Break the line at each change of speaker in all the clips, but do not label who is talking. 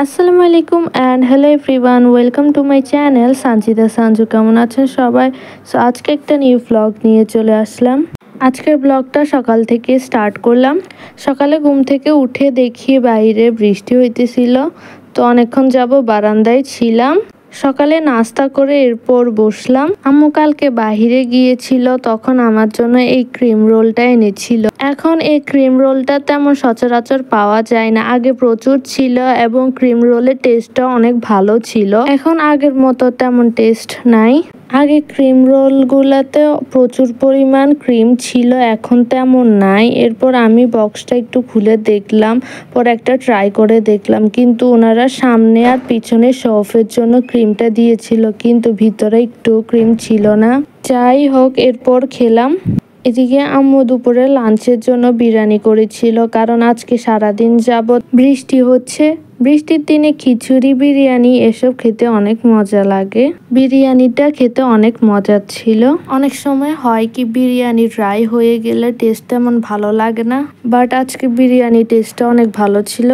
আসসালামু আলাইকুম and hello everyone, welcome to my channel Sanjida Sanju. কেমন আছেন সবাই? সো আজকে একটা নিউ ব্লগ নিয়ে চলে আসলাম। আজকের ব্লগটা সকাল থেকে স্টার্ট করলাম। সকালে ঘুম থেকে উঠে দেখি বাইরে বৃষ্টি হইতেছিল, তো অনেকক্ষণ যাব বারান্দায় ছিলাম। সকালে নাস্তা করে এরপর বসলাম। আম্মু কালকে বাহিরে গিয়েছিল, তখন আমার জন্য এই ক্রিম রোলটা এনেছিল। এখন এই ক্রিম রোলটা তেমন সচরাচর পাওয়া যায় না, আগে প্রচুর ছিল এবং ক্রিম রোলের টেস্টটা অনেক ভালো ছিল। এখন আগের মতো তেমন টেস্ট নাই। আগে ক্রিম রোলগুলোতে প্রচুর পরিমাণ ক্রিম ছিল, এখন তেমন নাই। এরপর আমি বক্সটা একটু খুলে দেখলাম, পর একটা ট্রাই করে দেখলাম, কিন্তু ওনারা সামনে আর পিছনে শফের জন্য ক্রিমটা দিয়েছিল, কিন্তু ভিতরে একটু ক্রিম ছিল না। যাই হোক, এরপর খেলাম। এদিকে আম্মু দুপুরে লাঞ্চের জন্য বিরিয়ানি করেছিল, কারণ আজকে সারাদিন যাবৎ বৃষ্টি হচ্ছে। বৃষ্টির দিনে খিচুড়ি, বিরিয়ানি এসব খেতে অনেক মজা লাগে। বিরিয়ানিটা খেতে অনেক মজার ছিল। অনেক সময় হয় কি, বিরিয়ানি ড্রাই হয়ে গেলে টেস্ট তেমন ভালো লাগে না, বাট আজকে বিরিয়ানি টেস্টটা অনেক ভালো ছিল।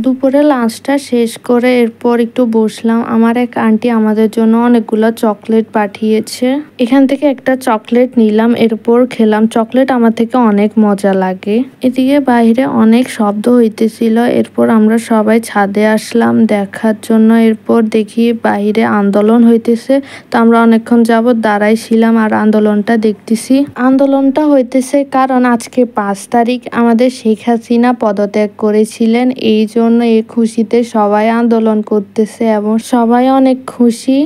দুপুরে লাঞ্চটা শেষ করে এরপর একটু বসলাম। আমার এক আন্টি আমাদের জন্য অনেকগুলো চকলেট পাঠিয়েছে, এখান থেকে একটা চকলেট নিলাম, এরপর খেলাম। চকলেট আমার থেকে অনেক মজা লাগে। এদিকে বাইরে অনেক শব্দ হইতেছিল, এরপর আমরা সবাই ছাদে আসলাম দেখার জন্য। এরপর দেখি বাইরে আন্দোলন হইতেছে, তো আমরা অনেকক্ষণ যাবৎ দাঁড়াইছিলাম আর আন্দোলনটা দেখতেছি। আন্দোলনটা হইতেছে কারণ আজকে 5 তারিখ আমাদের শেখ হাসিনা পদত্যাগ করেছিলেন, এই জন্য এই খুশিতে সবাই আন্দোলন করতেছে এবং সবাই অনেক খুশি।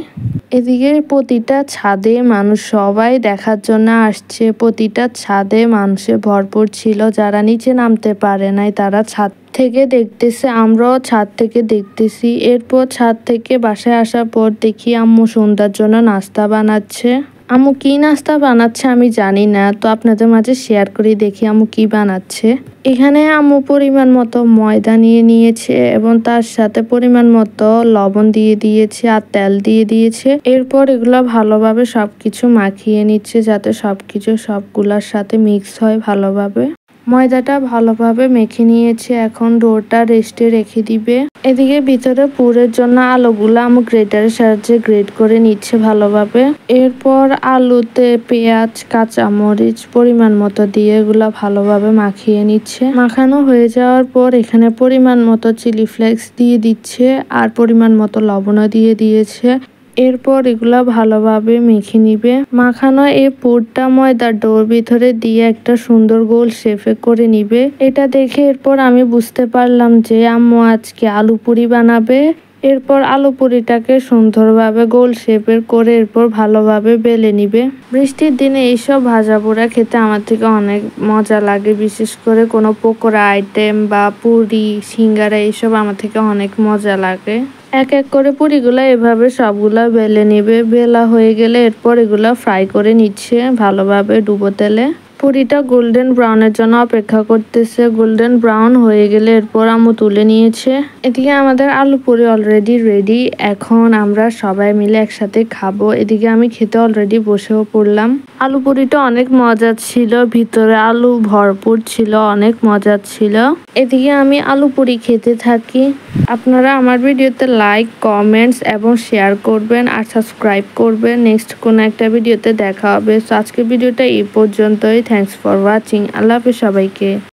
এদিকে প্রতিটা ছাদে মানুষ সবাই দেখার জন্য আসছে, প্রতিটা ছাদে মানুষে ভরপুর ছিল। যারা নিচে নামতে পারে নাই তারা ছাদ থেকে দেখতেছে, আমরাও ছাদ থেকে দেখতেছি। এরপর ছাদ থেকে বাসায় আসার পর দেখি আম্মু সন্ধ্যার জন্য নাস্তা বানাচ্ছে। আম্মু কি নাস্তা বানাচ্ছে আমি জানি না, তো আপনাদের মাঝে শেয়ার করি, দেখি আম্মু কি বানাচ্ছে। এখানে আম্মু পরিমাণ মতো ময়দা নিয়ে নিয়েছে এবং তার সাথে পরিমাণ মতো লবণ দিয়ে দিয়েছে আর তেল দিয়ে দিয়েছে। এরপর এগুলো ভালোভাবে সবকিছু মাখিয়ে নিচ্ছে, যাতে সবকিছু সবগুলার সাথে মিক্স হয় ভালোভাবে। ময়দাটা ভালোভাবে মেখে নিয়েছে, এখন ডোটা রেস্টে রেখে দিবে। এদিকে ভিতরে পুরের জন্য আলুগুলো আমি গ্রেটারের সাহায্যে গ্রেট করে নিচ্ছে ভালোভাবে। এরপর আলুতে পেঁয়াজ, কাঁচামরিচ পরিমাণ মতো দিয়ে এগুলা ভালোভাবে মাখিয়ে নিচ্ছে। মাখানো হয়ে যাওয়ার পর এখানে পরিমাণ মতো চিলি ফ্লেক্স দিয়ে দিচ্ছে আর পরিমাণ মতো লবণও দিয়ে দিয়েছে। এরপর এগুলা ভালোভাবে মেখে নিবে। মাখানো এই পুরটা ময়দার ডোর ভিতরে দিয়ে একটা সুন্দর গোল শেপে করে নিবে। এটা দেখে এরপর আমি বুঝতে পারলাম যে আম্মু আজকে আলু পুরি বানাবে। এরপর আলু পুরিটাকে সুন্দরভাবে গোল শেপের করে এরপর ভালোভাবে বেলে নিবে। বৃষ্টির দিনে এইসব ভাজা পোড়া খেতে আমার থেকে অনেক মজা লাগে, বিশেষ করে কোনো পকোড়া আইটেম বা পুরি, সিঙ্গারা এইসব আমার থেকে অনেক মজা লাগে। এক এক করে পুরিগুলা এভাবে সবগুলা বেলে নিবে। বেলা হয়ে গেলে এরপর এগুলা ফ্রাই করে নিচ্ছে ভালোভাবে ডুবো তেলে। পুরিটা গোল্ডেন ব্রাউনের জন্য অপেক্ষা করতেছে। গোল্ডেন ব্রাউন হয়ে গেলে এরপর আম্মু তুলে নিয়েছে। এদিকে আমাদের আলু পুরি অলরেডি রেডি, এখন আমরা সবাই মিলে একসাথে খাবো। এদিকে আমি খেতে অলরেডি বসেও পড়লাম। আলু পুরিটা অনেক মজার ছিল, ভিতরে আলু ভরপুর ছিল, অনেক মজার ছিল। এদিকে আমি আলু পুরি খেতে থাকি। আপনারা আমার ভিডিওতে লাইক, কমেন্টস এবং শেয়ার করবেন আর সাবস্ক্রাইব করবেন। নেক্সট কোনো একটা ভিডিওতে দেখা হবে। তো আজকের ভিডিওটা এই পর্যন্তই। Thanks for watching. আল্লাহ হাফেজ সবাইকে।